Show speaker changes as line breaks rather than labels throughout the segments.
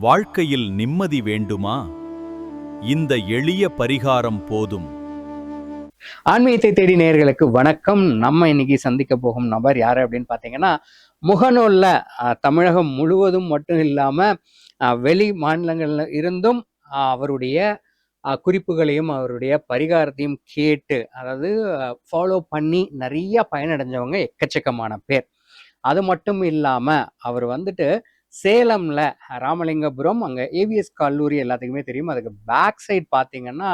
வாழ்க்கையில் நிம்மதி வேண்டுமா? இந்த எளிய பரிகாரம் போதும்.
ஆன்மீகத்தை தேடி நேயர்களுக்கு வணக்கம். நம்ம இன்னைக்கு சந்திக்க போகும் நபர் யாரு அப்படின்னு பார்த்தீங்கன்னா, முகநூல்ல தமிழகம் முழுவதும் மட்டும் இல்லாம வெளி மாநிலங்கள்ல இருந்தும் அவருடைய குறிப்புகளையும் அவருடைய பரிகாரத்தையும் கேட்டு, அதாவது ஃபாலோ பண்ணி நிறைய பயனடைஞ்சவங்க எக்கச்சக்கமான பேர். அது மட்டும் இல்லாம அவர் வந்துட்டு சேலம்ல ராமலிங்கபுரம் அங்க ஏவிஎஸ் கல்லூரி எல்லாத்துக்குமே தெரியும். அதுக்கு பேக் சைட் பார்த்தீங்கன்னா,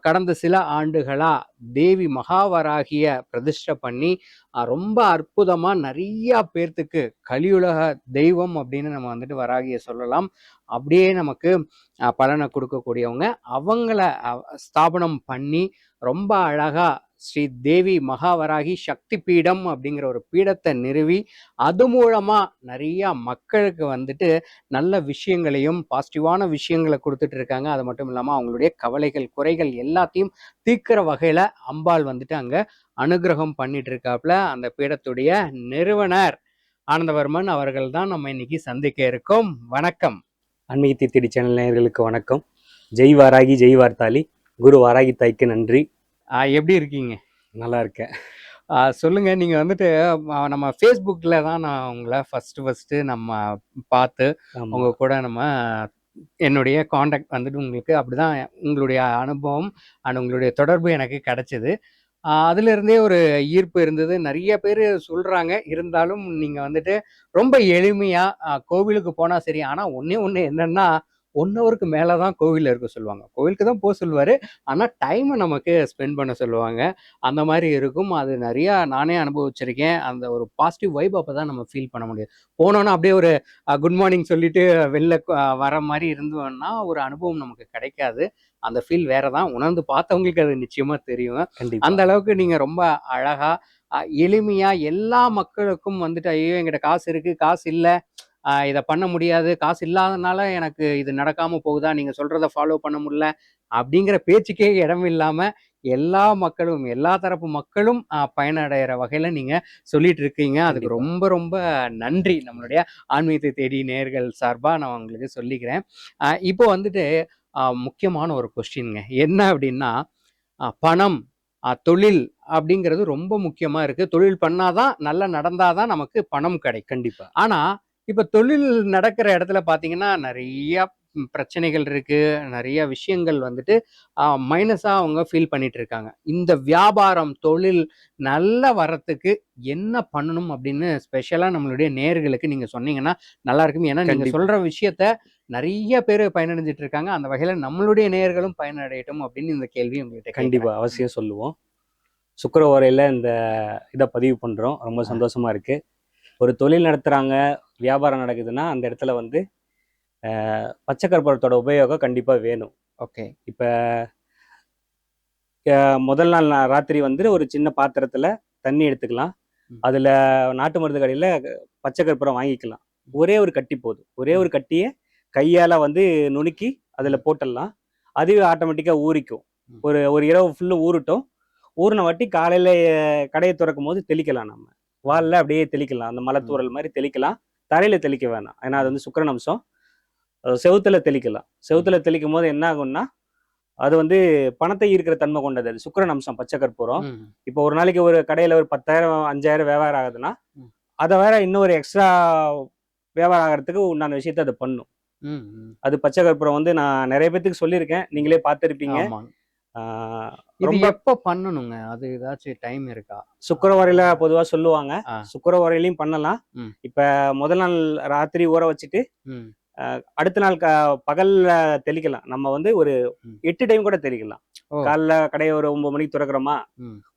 கடந்த சில ஆண்டுகளா தேவி மகாவராகிய பிரதிஷ்டை பண்ணி ரொம்ப அற்புதமா நிறைய பேர்த்துக்கு கலியுலக தெய்வம் அப்படின்னு நம்ம வந்துட்டு வராகிய சொல்லலாம். அப்படியே நமக்கு பலனை கொடுக்கக்கூடியவங்க. அவங்கள ஸ்தாபனம் பண்ணி ரொம்ப அழகா ஸ்ரீ தேவி மகாவராகி சக்தி பீடம் அப்படிங்கிற ஒரு பீடத்தை நிறுவி அது மூலமா நிறைய மக்களுக்கு வந்துட்டு நல்ல விஷயங்களையும் பாசிட்டிவான விஷயங்களை கொடுத்துட்டு இருக்காங்க. அது மட்டும் இல்லாம அவங்களுடைய கவலைகள் குறைகள் எல்லாத்தையும் தீர்க்கிற வகையில அம்பாள் வந்துட்டு அங்க அனுகிரகம் பண்ணிட்டு இருக்காப்புல. அந்த பீடத்துடைய நிறுவனர் ஆனந்தவர்மன் அவர்கள் தான் நம்ம இன்னைக்கு சந்திக்க இருக்கோம். வணக்கம்.
ஆன்மீகத்தை தேடி சேனல் நேயர்களுக்கு வணக்கம். ஜெய் வாராகி ஜெய் வார்த்தாளி, குரு வாராகி தாய்க்கு நன்றி.
எப்படி இருக்கீங்க?
நல்லா இருக்கேன்.
சொல்லுங்க. நீங்க வந்துட்டு நம்ம ஃபேஸ்புக்ல தான் நான் உங்களை ஃபர்ஸ்ட் நம்ம பார்த்து உங்க கூட நம்ம என்னுடைய காண்டாக்ட் வந்துட்டு உங்களுக்கு அப்படிதான் உங்களுடைய அனுபவம் அண்ட் உங்களுடைய தொடர்பு எனக்கு கிடைச்சது. அதுல இருந்தே ஒரு ஈர்ப்பு இருந்தது. நிறைய பேர் சொல்றாங்க. இருந்தாலும் நீங்க வந்துட்டு ரொம்ப எளிமையா கோவிலுக்கு போனா சரி. ஆனா ஒண்ணு என்னன்னா 1 ஹவருக்கு மேலதான் கோவில்ல இருக்க சொல்லுவாங்க. கோவிலுக்கு தான் போக சொல்லுவாரு. ஆனா டைமை நமக்கு ஸ்பெண்ட் பண்ண சொல்லுவாங்க. அந்த மாதிரி இருக்கும். அது நிறைய நானே அனுபவிச்சிருக்கேன். அந்த ஒரு பாசிட்டிவ் வைப் அப்பதான் நம்ம ஃபீல் பண்ண முடியும். போனோன்னா அப்படியே ஒரு குட் மார்னிங் சொல்லிட்டு வெளில வர மாதிரி இருந்தோம்னா ஒரு அனுபவம் நமக்கு கிடைக்காது. அந்த ஃபீல் வேற தான். உணர்ந்து பார்த்தவங்களுக்கு அது நிச்சயமா தெரியும். அந்த அளவுக்கு நீங்க ரொம்ப அழகா எளிமையா எல்லா மக்களுக்கும் வந்துட்டு ஐயோ என்கிட்ட காசு இருக்கு காசு இல்லை இதை பண்ண முடியாது, காசு இல்லாதனால எனக்கு இது நடக்காம போகுதா, நீங்க சொல்றத ஃபாலோ பண்ண முடியல அப்படிங்கிற பேச்சுக்கே இடம் இல்லாம எல்லா மக்களும் எல்லா தரப்பு மக்களும் பயனடைகிற வகையில நீங்க சொல்லிட்டு இருக்கீங்க. அதுக்கு ரொம்ப ரொம்ப நன்றி. நம்மளுடைய ஆன்மீகத்தை தேடி நேயர்கள் சார்பா நான் உங்களுக்கு சொல்லிக்கிறேன். இப்போ வந்துட்டு முக்கியமான ஒரு கொஸ்டின்ங்க. என்ன அப்படின்னா, பணம் தொழில் அப்படிங்கிறது ரொம்ப முக்கியமா இருக்கு. தொழில் பண்ணாதான் நல்லா நடந்தாதான் நமக்கு பணம் கிடைக்கும்.
கண்டிப்பா.
ஆனா இப்ப தொழில் நடக்கிற இடத்துல பாத்தீங்கன்னா நிறைய பிரச்சனைகள் இருக்கு. நிறைய விஷயங்கள் வந்துட்டு மைனஸா அவங்க ஃபீல் பண்ணிட்டு இருக்காங்க. இந்த வியாபாரம் தொழில் நல்லா வரத்துக்கு என்ன பண்ணணும் அப்படின்னு ஸ்பெஷலா நம்மளுடைய நேயர்களுக்கு நீங்க சொன்னீங்கன்னா நல்லா இருக்கும். ஏன்னா நீங்க சொல்ற விஷயத்த நிறைய பேர் பயனடைஞ்சிட்டு இருக்காங்க. அந்த வகையில நம்மளுடைய நேயர்களும் பயனடையட்டும் அப்படின்னு இந்த கேள்வி உங்கள்கிட்ட
கண்டிப்பா அவசியம் சொல்லுவோம். சுக்கிரவாரையில இந்த இதை பதிவு பண்றோம். ரொம்ப சந்தோஷமா இருக்கு. ஒரு தொழில் நடத்துறாங்க, வியாபாரம் நடக்குதுன்னா அந்த இடத்துல வந்து பச்சை கற்பூரத்தோட உபயோகம் கண்டிப்பா வேணும்.
ஓகே.
இப்ப முதல் நாள் ராத்திரி வந்து ஒரு சின்ன பாத்திரத்துல தண்ணி எடுத்துக்கலாம். அதுல நாட்டு மருந்து கடையில பச்சை கற்பூரம் வாங்கிக்கலாம். ஒரே ஒரு கட்டி போதும். ஒரே ஒரு கட்டியை கையால வந்து நுணுக்கி அதுல போட்டுடலாம். அதுவே ஆட்டோமேட்டிக்கா ஊறிக்கும். ஒரு இரவு ஃபுல்லு ஊறட்டும். ஊறின வாட்டி காலையில கடையை திறக்கும் போது தெளிக்கலாம். நம்ம வால்ல அப்படியே தெளிக்கலாம். அந்த மலைத்தூரல் மாதிரி தெளிக்கலாம். தரையில தெளிக்க வேணாம். ஏன்னா அது வந்து சுக்கிரன் அம்சம். செவுத்துல தெளிக்கலாம். செவுத்துல தெளிக்கும் போது என்ன ஆகும்னா அது வந்து பணத்தை ஈர்க்கிற தன்மை கொண்டது. அது சுக்கிரன் அம்சம் பச்சை கற்பூரம். இப்போ ஒரு நாளைக்கு ஒரு கடையில ஒரு 10,000 5,000 வியாபாரம் ஆகுதுன்னா அதை வேற இன்னொரு எக்ஸ்ட்ரா வியாபாரம் ஆகிறதுக்கு உண்டான விஷயத்த அது பண்ணும். அது பச்சை கற்பூரம் வந்து நான் நிறைய பேத்துக்கு சொல்லியிருக்கேன். நீங்களே பார்த்துருப்பீங்க.
ரொம்ப எப்ப பண்ணணுங்க? அது ஏதாச்சும் டைம் இருக்கா?
சுக்கிரவாரையில பொதுவா சொல்லுவாங்க. சுக்கிரவாரையிலையும் பண்ணலாம். இப்ப முதல் நாள் ராத்திரி ஊற வச்சுட்டு அடுத்த நாள் பகல்ல தெளிக்கலாம். நம்ம வந்து ஒரு 8 டைம் கூட தெளிக்கலாம். காலைல கடையை ஒரு 9 மணிக்கு திறக்கிறோமா,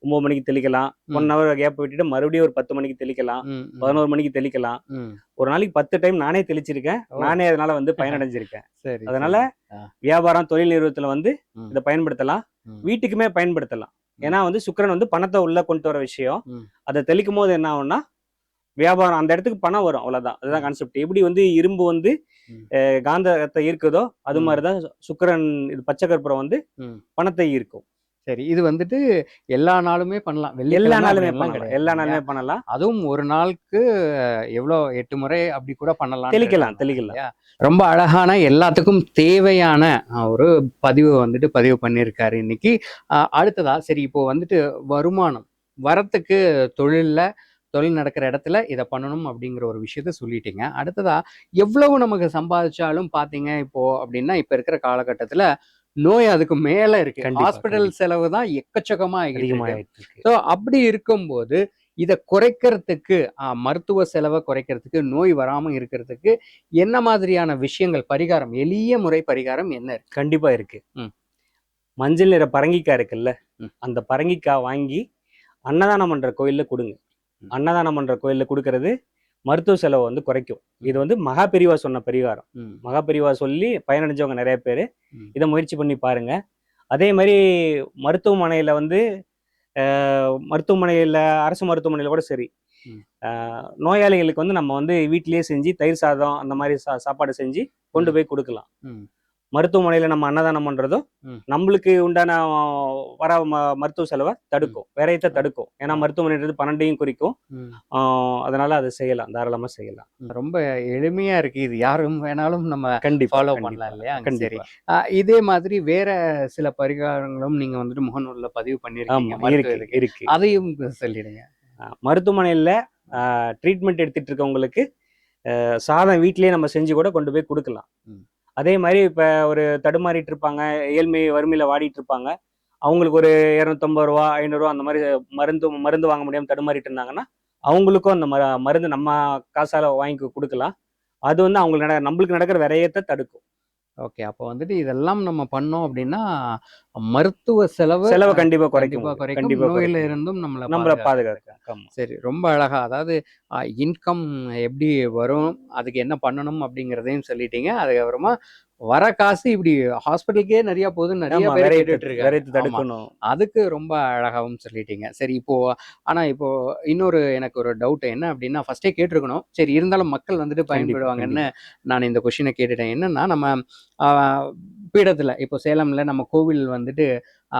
9 மணிக்கு தெளிக்கலாம். 1 ஹவர் கேப் விட்டுட்டு மறுபடியும் ஒரு 10 மணிக்கு தெளிக்கலாம். 11 மணிக்கு தெளிக்கலாம். ஒரு நாளைக்கு 10 டைம் நானே தெளிச்சிருக்கேன். நானே அதனால வந்து பயனடைஞ்சிருக்கேன். அதனால வியாபாரம் தொழில் நிறுவனத்துல வந்து இதை பயன்படுத்தலாம். வீட்டுக்குமே பயன்படுத்தலாம். ஏன்னா வந்து சுக்கிரன் வந்து பணத்தை உள்ள கொண்டு வர விஷயம். அதை தெளிக்கும் போது என்ன ஆகும்னா வியாபாரம் அந்த இடத்துக்கு பணம் வரும். அவ்வளவுதான். அதுதான் கான்செப்ட். எப்படி வந்து இரும்பு வந்து காந்தத்தை ஈர்க்குதோ அது மாதிரிதான் சுக்கிரன் இது பச்சை கற்பூரம் வந்து பணத்தை ஈர்க்கும்.
சரி. இது வந்துட்டு எல்லா நாளுமே பண்ணலாம்.
எல்லா
வெள்ளிக்கிழமை
நாளுமே
அப்படின்லாம்
பண்ணலாம்,
கிடையாது
எல்லா
இல்லையா?
நாளுமே பண்ணலாம்.
அதுவும் ஒரு நாளுக்கு எவ்வளோ 8 முறை அப்படி கூட பண்ணலாம்னு
தெளிக்கலாம்
இருக்காங்க
தெளிக்கலாம்.
இல்லையா? ரொம்ப அழகான எல்லாத்துக்கும் தேவையான ஒரு பதிவு வந்துட்டு பதிவு பண்ணியிருக்காரு இன்னைக்கு. அடுத்ததா சரி இப்போ வந்துட்டு வருமானம் வரத்துக்கு தொழில் நடக்கிற இடத்துல இத பண்ணணும் அப்படிங்கிற ஒரு விஷயத்த சொல்லிட்டீங்க. அடுத்ததா எவ்வளவு நமக்கு சம்பாதிச்சாலும் பார்த்தீங்க இப்போ அப்படின்னா, இப்ப இருக்கிற காலகட்டத்துல நோய் அதுக்கு மேல இருக்கு.
கண்டிப்பா
ஹாஸ்பிட்டல்
கண்டிப்பா
செலவு தான் எக்கச்சக்கமா ஆகிட்டு இருக்கு.
அதிகமாயிட்டு இருக்கு.
ஸோ அப்படி இருக்கும்போது, இத குறைக்கிறதுக்கு மருத்துவ செலவ குறைக்கிறதுக்கு, நோய் வராம இருக்கிறதுக்கு என்ன மாதிரியான விஷயங்கள் பரிகாரம், எளிய முறை பரிகாரம் என்ன இருக்கு?
கண்டிப்பா இருக்கு.
ம்.
மஞ்சள் நிற பரங்கிக்காய் இருக்குல்ல,
ம்.
அந்த பரங்கிக்காய் வாங்கி அன்னதானம் பண்ற கோயில்ல குடுங்க.
ம்.
அன்னதானம் பண்ற கோயில்ல குடுக்கறது மருத்துவ செலவை வந்து குறைக்கும். இது
ம்.
வந்து மகா பெரியவா சொன்ன பரிகாரம்.
ம்.
மகா பெரியவா சொல்லி பயனடைஞ்சவங்க நிறைய பேரு.
ம்.
இதை முயற்சி பண்ணி பாருங்க. அதே மாதிரி மருத்துவமனையில வந்து மருத்துவமனையில அரசு மருத்துவமனையில கூட சரி,
ம்.
நோயாளிகளுக்கு வந்து நம்ம வந்து வீட்டிலேயே செஞ்சு தயிர் சாதம் அந்த மாதிரி சாப்பாடு செஞ்சு கொண்டு போய் கொடுக்கலாம்.
ம்.
மருத்துவமனையில நம்ம அன்னதானம் பண்றதும்
ம்.
நம்மளுக்கு உண்டான வர மருத்துவ செலவை தடுக்கும், விரயத்தை தடுக்கும். ஏன்னா மருத்துவமனைன்றது 12ஐயும் குறிக்கும்.
ம்.
அதனால அதை செய்யலாம், தாராளமா செய்யலாம்.
ரொம்ப எளிமையா இருக்கு. இது யாரும் வேணாலும் நம்ம
கண்டிப்பா
ஃபாலோ
கண்டிப்பா
பண்ணலாம் இல்லையா? சரி.
கண்டிப்பா.
இதே மாதிரி வேற சில பரிகாரங்களும் நீங்க வந்துட்டு முகநூல்ல பதிவு பண்ணியிருக்கீங்க
ஆமா இருக்கு
மருத்துவ இதுக்கு.
இருக்கு.
அதையும் சொல்லிடுங்க.
மருத்துவமனையில ட்ரீட்மெண்ட் எடுத்துட்டு இருக்கவங்களுக்கு சாதம் வீட்டிலேயே நம்ம செஞ்சு கூட கொண்டு போய் கொடுக்கலாம்.
ம்.
அதே மாதிரி இப்ப ஒரு தடுமாறிட்டு இருப்பாங்க, ஏழ்மை வறுமையில வாடிட்டு இருப்பாங்க, அவங்களுக்கு ஒரு 250 ரூபா 500 ரூபா அந்த மாதிரி மருந்து வாங்க முடியாம தடுமாறிட்டு இருந்தாங்கன்னா, அவங்களுக்கும் அந்த மருந்து நம்ம காசால வாங்கி கொடுக்கலாம். அது வந்து அவங்களுக்கு நம்மளுக்கு நடக்கிற விரயத்தை தடுக்கும்.
ஓகே. அப்போ வந்துட்டு இதெல்லாம் நம்ம பண்ணோம் அப்படின்னா, மருத்துவ செலவு
செலவை கண்டிப்பா குறைக்க
கண்டிப்பா
முடியும்.
குறைக்கும்.
கண்டிப்பா
நோயில
குறைக்க முடியும்.
இருந்தும் நம்மள
நம்மள
பாதுகாக்கும்.
பாதுகாக்க. ஆமா
சரி. ரொம்ப அழகா அதாவது இன்கம் எப்படி வரும்? அதுக்கு என்ன பண்ணணும்? அப்படிங்கிறதையும் சொல்லிட்டீங்க. அதுக்கப்புறமா வர காசு இப்படி ஹாஸ்பிட்டலுக்கே நெறைய போகுதுன்னு நெறைய
ஆமா,
பேர்
விரயத்தை
கேட்டுட்டு இருக்காங்க.
விரயத்தை
ஆமா.
தடுக்கணும்.
அதுக்கு ரொம்ப அழகாவும் சொல்லிட்டீங்க. சரி இப்போ ஆனா இப்போ இன்னொரு எனக்கு ஒரு டவுட் என்ன அப்படின்னா, ஃபர்ஸ்ட்டே கேட்டுருக்கணும். சரி இருந்தாலும் மக்கள் வந்துட்டு
கண்டிப்பா
பயன்படுவாங்கன்னு
கண்டிப்பா
நான் இந்த கொஸ்டின கேட்டுட்டேன். என்னன்னா நம்ம ஆ பீடத்துல இப்போ சேலம்ல நம்ம கோவில் வந்துட்டு ஆ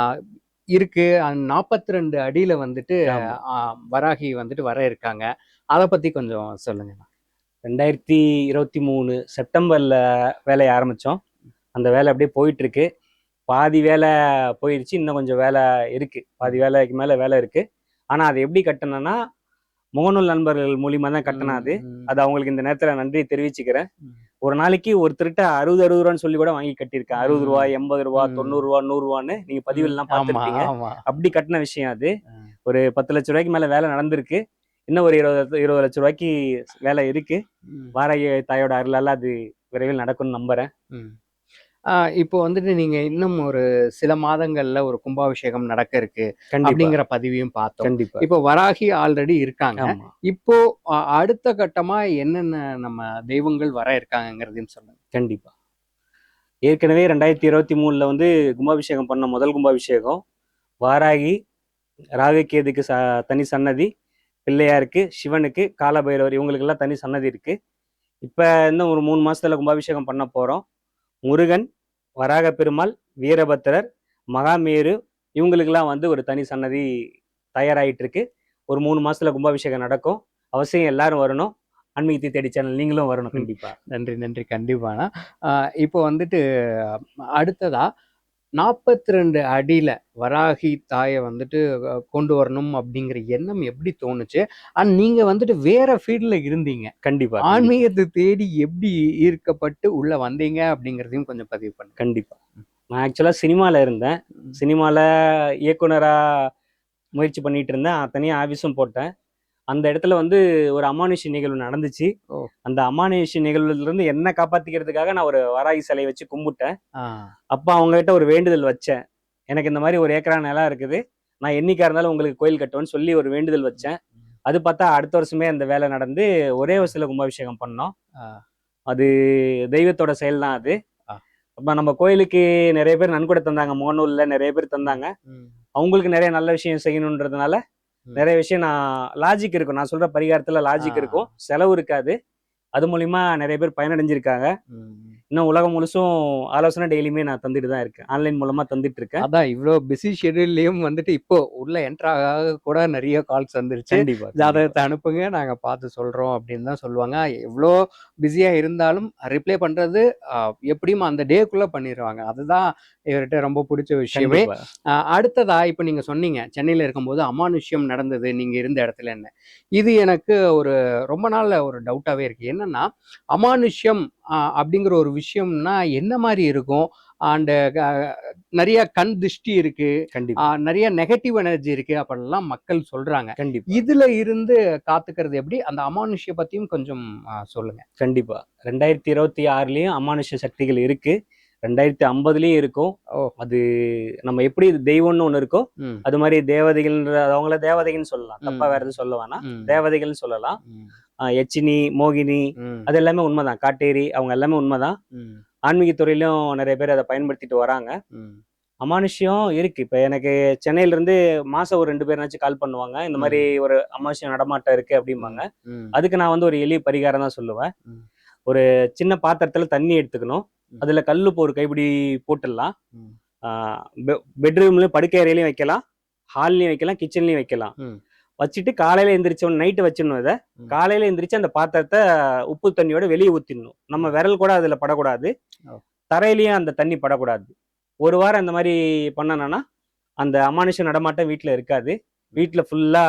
இருக்கு. 42 அடியில வந்துட்டு
ஆமா.
ஆ வராகி வந்துட்டு வர இருக்காங்க. அத பத்தி கொஞ்சம் சொல்லுங்க.
2023 செப்டம்பர்ல வேலையை ஆரம்பிச்சோம். அந்த வேலை அப்படியே போயிட்டு இருக்கு. பாதி வேலை போயிருச்சு, இன்னும் கொஞ்சம் வேலை இருக்கு. பாதி வேலைக்கு மேல வேலை இருக்கு. ஆனா அது எப்படி கட்டணும்னா, முகநூல் நண்பர்கள் மூலியமா தான் கட்டணும் அது.
ம்.
அது அவங்களுக்கு இந்த நேரத்துல நன்றி தெரிவிச்சுக்கிறேன்.
ம்.
ஒரு நாளைக்கு ஒருத்தர்கிட்ட 60 ரூபான்னு சொல்லி கூட வாங்கி கட்டியிருக்கேன். 60 ரூபா,
ம்.
80 ரூபா,
ம்.
90 ரூபா, 100 ரூபான்னு நீங்க
ம்.
பதிவுலாம்
ஆமா,
பார்த்திருப்பீங்க.
ஆமா.
அப்படி கட்டின விஷயம் அது.
அ.
ஒரு 10 லட்ச ரூபாய்க்கு மேல வேலை நடந்திருக்கு. இன்னும் ஒரு 20 லட்ச ரூபாய்க்கு வேலை இருக்கு.
ம்.
வாராகி தாயோட அருளால அது விரைவில் நடக்கும்னு நம்புறேன்.
ம். இப்போ வந்துட்டு நீங்க இன்னும் ஒரு சில மாதங்கள்ல ஒரு கும்பாபிஷேகம் நடக்க இருக்கு
கண்டிப்பா
அப்படிங்கிற பதிவையும் பார்த்தோம்.
கண்டிப்பா.
இப்போ வராகி ஆல்ரெடி இருக்காங்க.
ஆமா
இப்போ அடுத்த கட்டமா என்னென்ன நம்ம தெய்வங்கள் வர இருக்காங்கங்கிறதையும் சொல்லுங்க.
கண்டிப்பா. ஏற்கனவே 2023ல வந்து கும்பாபிஷேகம் பண்ண முதல் கும்பாபிஷேகம் வாராகி, ராகுகேதுக்கு தனி சன்னதி, பிள்ளையாருக்கு, சிவனுக்கு, காலபைரவர் இவங்களுக்கெல்லாம் தனி சன்னதி இருக்கு. இப்ப இன்னும் ஒரு 3 மாசத்துல கும்பாபிஷேகம் பண்ண போறோம். முருகன், வராக பெருமாள், வீரபத்திரர், மகாமேரு இவங்களுக்கெல்லாம் வந்து ஒரு தனி சன்னதி தயாராகிட்டு இருக்கு. ஒரு 3 மாசத்துல கும்பாபிஷேகம் நடக்கும். அவசியம் எல்லாரும் வரணும். ஆன்மீகத்தை தேடி சேனல் நீங்களும் வரணும் கண்டிப்பா.
நன்றி, நன்றி. கண்டிப்பாண்ணா. இப்போ வந்துட்டு அடுத்ததா 42 அடியில வராகி தாய வந்துட்டு கொண்டு வரணும் அப்படிங்கிற எண்ணம் எப்படி தோணுச்சு? நீங்க வந்துட்டு வேற ஃபீல்ட்ல இருந்தீங்க.
கண்டிப்பா
ஆன்மீகத்த தேடி எப்படி ஈர்க்கப்பட்டு உள்ள வந்தீங்க அப்படிங்கிறதையும் கொஞ்சம் பதிவு பண்ணுங்க.
கண்டிப்பா. நான் ஆக்சுவலா சினிமால இருந்தேன். சினிமால இயக்குனரா முயற்சி பண்ணிட்டு இருந்தேன். தனியா ஆபீஸும் போட்டேன். அந்த இடத்துல வந்து ஒரு அமானுஷ்ய நிகழ்வு நடந்துச்சு.
ஓ!
அந்த அமானுஷ்ய நிகழ்வுல இருந்து என்ன காப்பாத்திக்கிறதுக்காக நான் ஒரு வராகி சிலையை வச்சு கும்பிட்டேன்.
ஆ.
அப்ப அவங்க கிட்ட ஒரு வேண்டுதல் வச்சேன். எனக்கு இந்த மாதிரி 1 ஏக்கரா நிலம் இருக்குது. நான் என்னைக்கா இருந்தாலும் உங்களுக்கு கோயில் கட்டுவேன்னு சொல்லி ஒரு வேண்டுதல் வச்சேன். அது பார்த்தா அடுத்த வருஷமே அந்த வேலை நடந்து ஒரே வருஷத்துல கும்பாபிஷேகம் பண்ணோம்.
ஆ.
அது தெய்வத்தோட செயல் தான் அது.
ஆ.
அப்ப நம்ம கோயிலுக்கு நிறைய பேர் நன்கொடை தந்தாங்க. முகநூல்ல நிறைய பேர் தந்தாங்க.
ம்.
அவங்களுக்கு நிறைய நல்ல விஷயம் செய்யணுன்றதுனால நிறைய விஷயம் லாஜிக் இருக்கும். நான் சொல்ற பரிகாரத்துல லாஜிக் இருக்கும். செலவு இருக்காது. அது மூலியமா நிறைய பேர் பயனடைஞ்சிருக்காங்க. இன்னும் உலகம் முழுசும் ஆலோசனை டெய்லியுமே நான் தந்துட்டு தான் இருக்கேன். ஆன்லைன் மூலமா தந்துட்டு இருக்கேன்.
அதான் இவ்ளோ பிஸி ஷெட்யூல்லயும் வந்துட்டு இப்போ உள்ள என்டர் ஆக கூட நிறைய கால்ஸ் வந்துருச்சு.
கண்டிப்பா.
ஜாதகத்தை அனுப்புங்க, நாங்க பார்த்து சொல்றோம் அப்படின்னு தான் சொல்லுவாங்க. எவ்வளோ பிஸியா இருந்தாலும் ரிப்ளை பண்றது எப்படியும் அந்த டேக்குள்ள பண்ணிடுவாங்க. அதுதான் இவர்கிட்ட ரொம்ப பிடிச்ச விஷயமே.
கண்டிப்பா.
அடுத்ததா இப்போ நீங்க சொன்னீங்க சென்னையில இருக்கும்போது அமானுஷ்யம் நடந்தது நீங்க இருந்த இடத்துல என்ன. இது எனக்கு ஒரு ரொம்ப நாள்ல ஒரு டவுட்டாவே இருக்கு. என்னன்னா அமானுஷ்யம் அப்படிங்கிற ஒரு விஷயம்னா என்ன மாதிரி இருக்கும்? அண்ட் நிறைய கண் திருஷ்டி இருக்கு,
கண்டிப்பா.
நிறைய நெகட்டிவ் எனர்ஜி இருக்கு அப்படிலாம் மக்கள் சொல்றாங்க.
கண்டிப்பா.
இதுல இருந்து காத்துக்கிறது எப்படி? அந்த அமானுஷ்ய பத்தியும் கொஞ்சம் சொல்லுங்க.
கண்டிப்பா. 2026லயும் அமானுஷ்ய சக்திகள் இருக்கு. 2050லயும் இருக்கும்.
ஓ.
அது நம்ம எப்படி தெய்வம்னு ஒண்ணு இருக்கோ
ம்.
அது மாதிரி தேவதைகள்ன்ற அவங்கள தேவதைகள்னு சொல்லலாம். தப்பா
ம்.
வேற எதுவும் சொல்ல வேணாம்.
ம்.
தேவதைகள்னு சொல்லலாம்.
ம்.
யட்சினி, மோகினி
ம்.
அது எல்லாமே உண்மைதான். காட்டேரி அவங்க எல்லாமே உண்மைதான்.
ம்.
ஆன்மீக துறையிலும் நிறைய பேர் அதை பயன்படுத்திட்டு வராங்க.
ம்.
அமானுஷ்யம் இருக்கு. இப்ப எனக்கு சென்னையில இருந்து மாசம் ஒரு 2 பேர்னாச்சும் கால் பண்ணுவாங்க. இந்த மாதிரி ஒரு அமானுஷ்யம் நடமாட்டம் இருக்கு அப்படிம்பாங்க.
ம்.
அதுக்கு நான் வந்து ஒரு எளிய பரிகாரம் தான் சொல்லுவேன்.
ம்.
ஒரு சின்ன பாத்திரத்துல தண்ணி எடுத்துக்கணும். அதுல கல்லுப்பு ஒரு கைப்பிடி போட்டுடலாம்.
ம்.
பெட்ரூம்லயும் படுக்கை அறையிலையும் வைக்கலாம், ஹால்லையும் வைக்கலாம், கிச்சன்லயும் வைக்கலாம்.
ம்.
வச்சுட்டு காலையில எந்திரிச்சோம், நைட்டு வச்சிடணும். இதை
ம்.
காலையில எந்திரிச்சு அந்த பாத்திரத்தை உப்பு தண்ணியோட வெளியே ஊத்திடணும். நம்ம விரல் கூட அதுல படக்கூடாது,
ஓ.
தரையிலயும் அந்த தண்ணி படக்கூடாது. ஒரு வாரம் அந்த மாதிரி பண்ணனா அந்த அமானுஷ நடமாட்டம் வீட்டுல இருக்காது. வீட்டுல ஃபுல்லா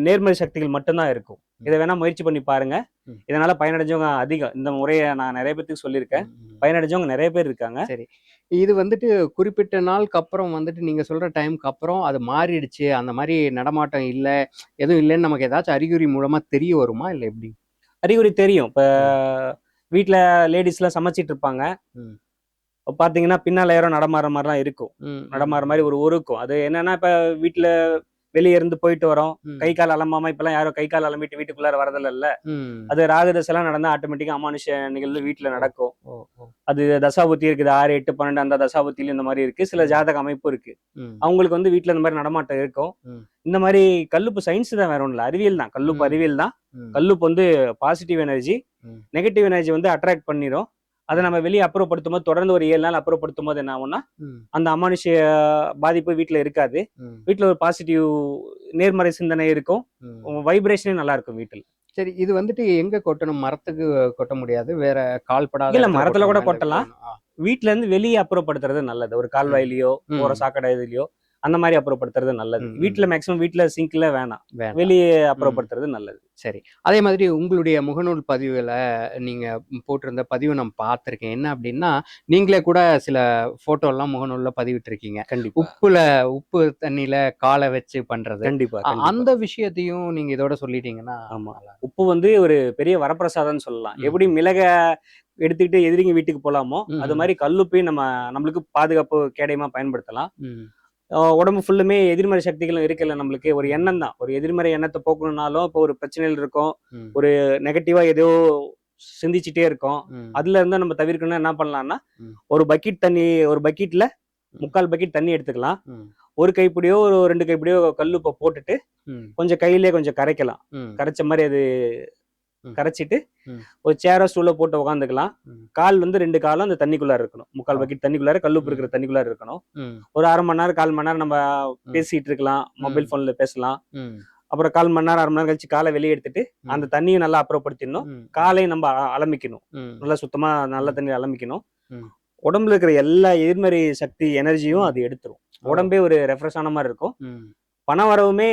நேர்மறை சக்திகள் மட்டும்தான் இருக்கும். இதை வேணா முயற்சி பண்ணி பாருங்க.
ம்.
இதனால பயனடைஞ்சவங்க அதிகம். இந்த முறையை நான் நிறைய பேருக்கு சொல்லியிருக்கேன்.
ம்.
பயனடைஞ்சவங்க நிறைய பேர் இருக்காங்க.
சரி. இது வந்துட்டு குறிப்பிட்ட நாளுக்கு அப்புறம் வந்துட்டு நீங்க சொல்ற டைம்க்கு அப்புறம் அது மாறிடுச்சு, அந்த மாதிரி நடமாட்டம் இல்ல, எதுவும் இல்லைன்னு நமக்கு ஏதாச்சும் அறிகுறி மூலமா தெரிய வருமா? இல்ல எப்படி?
அறிகுறி தெரியும். இப்ப
ம்.
வீட்டுல லேடிஸ் எல்லாம் சமைச்சிட்டு இருப்பாங்க.
ம்.
பாத்தீங்கன்னா பின்னால யாரோ நடமாற மாதிரிலாம் இருக்கும்.
ம்.
நடமாற மாதிரி ஒரு இருக்கும். அது என்னன்னா, இப்ப வீட்டுல வெளியே இருந்து போயிட்டு வரோம்,
ம்.
கை கால் அலம்பாம இப்பெல்லாம் யாரும் கை கால் அலம்பிட்டு வீட்டுக்குள்ளார வரதில்ல இல்ல.
ம்.
அது ராகு தசைலாம் நடந்தா ஆட்டோமேட்டிக்கா அமானுஷ நிகழ்வு வீட்டுல நடக்கும்.
ஓ. ஓ.
அது தசாபுத்தி இருக்குது. 6, 8, 12 அந்த தசாபுத்தில இந்த மாதிரி இருக்கு. சில ஜாதக அமைப்பு இருக்கு.
ம்.
அவங்களுக்கு வந்து வீட்டுல இந்த மாதிரி நடமாட்டம் இருக்கும்.
ம்.
இந்த மாதிரி கல்லுப்பு சயின்ஸ் தான், வேற ஒண்ணும் இல்ல. அறிவியல் தான். கல்லுப்பு
ம்.
அறிவியல் தான்.
ம்.
கல்லுப்பு வந்து பாசிட்டிவ் எனர்ஜி,
ம்.
நெகட்டிவ் எனர்ஜி வந்து அட்ராக்ட் பண்ணிரும். அதை நம்ம வெளியே அப்புறப்படுத்தும் போது, தொடர்ந்து ஒரு 7 நாள் அப்புறப்படுத்தும் போது என்ன ஆகும்னா,
ம். அந்த
அந்த அமானுஷ்ய பாதிப்பு வீட்டுல இருக்காது.
ம்.
வீட்டுல ஒரு பாசிட்டிவ் நேர்மறை சிந்தனை இருக்கும்.
ம்.
வைப்ரேஷனே நல்லா இருக்கும் வீட்டுல.
சரி, இது வந்துட்டு எங்க கொட்டணும்? மரத்துக்கு கொட்ட முடியாது, வேற கால்படாத
இல்ல,
இடத்துல
மரத்துல கூட
கொட்டணுமா? இல்ல
கொட்டலாம்.
வேணும்?
வீட்டுல இருந்து வெளியே அப்புறப்படுத்துறது நல்லது. ஒரு
ம்.
கால்வாயிலையோ
ம்.
போற சாக்கடை இதுலயோ அந்த மாதிரி அப்புறப்படுத்துறது நல்லது.
ம்.
வீட்டுல
ம்.
மேக்சிமம் வீட்டுல சிங்க்ல வேணாம்,
வேண்டாம்.
வெளியே
ம்.
அப்புறப்படுத்துறது நல்லது.
சரி. அதே மாதிரி உங்களுடைய முகநூல் பதிவுல நீங்க போட்டிருந்த பதிவு நான் பார்த்திருக்கேன். என்ன அப்படின்னா, நீங்களே கூட சில ஃபோட்டோலாம் முகநூல்ல பதிவிட்டிருக்கீங்க.
கண்டிப்பா.
உப்பு தண்ணியில கால வச்சு பண்றது.
கண்டிப்பா.
அந்த விஷயத்தையும் நீங்க இதோட சொல்லிட்டீங்கன்னா
ஆமா.
நல்லா
உப்பு வந்து ஒரு பெரிய வரப்பிரசாதம்னு சொல்லலாம்.
ம்.
எப்படி மிளக எடுத்துக்கிட்டு எதிரிங்க வீட்டுக்கு போலாமோ, அது
ம்.
மாதிரி கல்லுப்பையும் நம்மளுக்கு பாதுகாப்பு கேடயமா பயன்படுத்தலாம்.
ம்.
உடம்பு ஃபுல்லுமே எதிர்மறை சக்திகளும் இருக்குல்ல நம்மளுக்கு. ஒரு எண்ணம் தான். ஒரு எதிர்மறை எண்ணத்தை போக்கணும்னாலும், இப்போ ஒரு பிரச்சனைகள் இருக்கும்,
ம்.
ஒரு நெகட்டிவா ஏதோ சிந்திச்சுட்டே இருக்கோம்.
ம்.
அதுல இருந்து நம்ம தவிர்க்கணும்னா என்ன பண்ணலாம்னா,
ம்.
ஒரு பக்கெட்ல 3/4 பக்கெட் தண்ணி எடுத்துக்கலாம்.
ம்.
ஒரு கைப்பிடியோ ஒரு 2 கைப்பிடியோ கல்லுப்பை போட்டுட்டு
ம்.
கொஞ்சம் கையிலே கொஞ்சம் கரைக்கலாம்.
ம்.
கரைச்ச மாதிரி அது
ம்.
கரைச்சிட்டு
ம்.
ஒரு சேரோ ஸ்டூலோ போட்டு உட்காந்துக்கலாம்.
ம்.
கால் வந்து 2 காலும் அந்த தண்ணிக்குள்ளார இருக்கணும். 3/4
ஓ.
பக்கெட் தண்ணிக்குள்ளார கல்லுப்பு
ம்.
இருக்கிற தண்ணிக்குள்ளார இருக்கணும்.
ம்.
ஒரு 1/2 மணி நேரம் 1/4 மணி நேரம் நம்ம
ம்.
பேசிட்டு இருக்கலாம். மொபைல்
ம்.
போன்ல பேசலாம்.
ம்.
அப்புறம் 1/4 மணி நேரம் 1/2 மணி நேரம் கழிச்சு காலை வெளியே எடுத்துட்டு அந்த
ம்.
தண்ணியும் நல்லா அப்புறப்படுத்திடணும்.
ம்.
காலையும் நம்ம அலம்பிக்கணும்.
ம்.
நல்லா சுத்தமா நல்ல
ம்.
தண்ணி அலம்பிக்கணும்.
ம்.
உடம்புல இருக்கிற எல்லா எதிர்மறை சக்தி எனர்ஜியும்
ம்.
அது எடுத்துரும்.
ஓ.
உடம்பே ஒரு ரெஃப்ரெஷ் ஆன மாதிரி இருக்கும்.
ம்.
பண வரவுமே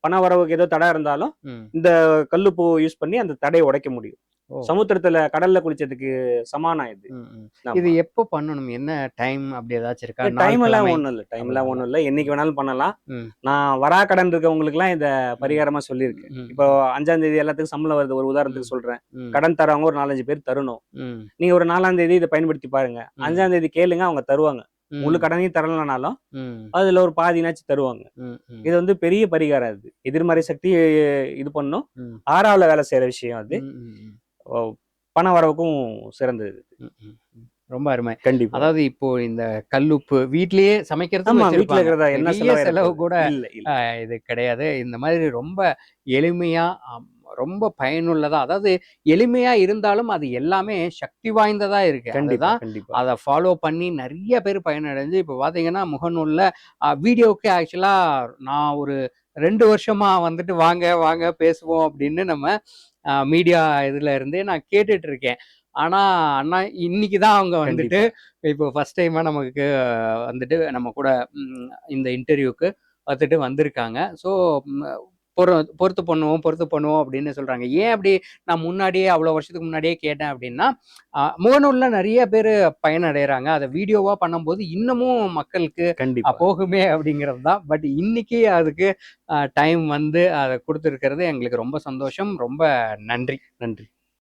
பண வரவுக்கு ஏதோ தடை இருந்தாலும்
ம்.
இந்த கல்லுப்பு யூஸ் பண்ணி அந்த தடையை உடைக்க முடியும்.
ஓ.
சமுத்திரத்துல கடல்ல குளிச்சதுக்கு சமானம் இது.
ம். ம்.
ஆமா.
இது எப்போ பண்ணணும்? என்ன டைம் அப்படி ஏதாச்சும் இருக்கா? நாள்,
டைம் எல்லாம்
கிழமை
ஒண்ணும் இல்ல. டைம் எல்லாம்
அப்படிலாம்
ஒண்ணும்
இல்ல.
இல்ல. என்னைக்கு வேணாலும் பண்ணலாம்.
ம்.
நான் வராக்கடன் இருக்கவங்களுக்கு எல்லாம் இத
ம்.
பரிகாரமா சொல்லியிருக்கேன்.
ம்.
இப்போ 5ஆம் தேதி எல்லாத்துக்கும் சம்பளம் வருது. ஒரு
ம்.
உதாரணத்துக்கு சொல்றேன்.
ம்.
கடன் தரவங்க ஒரு 4, 5 பேர் தரணும்.
ம்.
நீங்க ஒரு 4ஆம் தேதி இதை பயன்படுத்தி பாருங்க.
ம்.
5ஆம் தேதி கேளுங்க, அவங்க தருவாங்க. முழு
ம்.
கடனையும் தரலனாலும்
ம்.
அதுல ஒரு பாதினாச்சும் தருவாங்க.
ம். ம்.
இது வந்து பெரிய பரிகாரம். இது எதிர்மறை சக்தி இது பண்ணும்.
ம்.
6ஆவதுல வேலை செய்யற விஷயம் அது.
ம். ம். ம்.
ஓ, பண வரவுக்கும் சிறந்தது.
ம். ம். ம். ரொம்ப அருமை.
கண்டிப்பா.
அதாவது இப்போ இந்த கல்லுப்பு வீட்லயே சமைக்கிறதுக்கு
ஆமா, வீட்டுல
வச்சிருப்பாங்க.
இருக்கிறதா என்ன
பெரிய செலவு
செலவு
கூட
இல்ல இல்ல.
இது கிடையாது. இந்த மாதிரி ரொம்ப எளிமையா ரொம்ப பயனுள்ளதா, அதாவது எளிமையா இருந்தாலும் அது எல்லாமே சக்தி வாய்ந்ததா இருக்கு.
கண்டிப்பா
அதுதான்
கண்டிப்பா
அத ஃபாலோ பண்ணி நெறைய பேர் பயனடைஞ்சு, இப்ப பார்த்தீங்கன்னா, முகநூல்ல வீடியோவுக்கு ஆக்சுவலா நான் ஒரு 2 வருஷமா வந்துட்டு வாங்க, வாங்க பேசுவோம் அப்படின்னு நம்ம மீடியா இதுல இருந்தே நான் கேட்டுட்டு இருக்கேன். ஆனா, அண்ணா இன்னைக்கு தான் அவங்க வந்துட்டு
கண்டிப்பா
இப்போ ஃபர்ஸ்ட் டைமா நமக்கு வந்துட்டு நம்ம கூட இந்த இன்டர்வியூக்கு வந்துட்டு வந்திருக்காங்க. ஸோ பொறுத்து பண்ணுவோம், பொறுத்து பண்ணுவோம் அப்படின்னு சொல்றாங்க. ஏன் அப்படி நான் முன்னாடியே அவ்வளோ வருஷத்துக்கு முன்னாடியே கேட்டேன் அப்படின்னா, முகநூல்ல நெறைய பேரு பயனடைறாங்க. அத வீடியோவா பண்ணும்போது இன்னமும் மக்களுக்கு
கண்டிப்பா
போகுமே அப்படிங்கிறது தான். பட் இன்னைக்கு அதுக்கு டைம் வந்து அத குடுத்துருக்கிறது எங்களுக்கு ரொம்ப சந்தோஷம். ரொம்ப நன்றி.
நன்றி.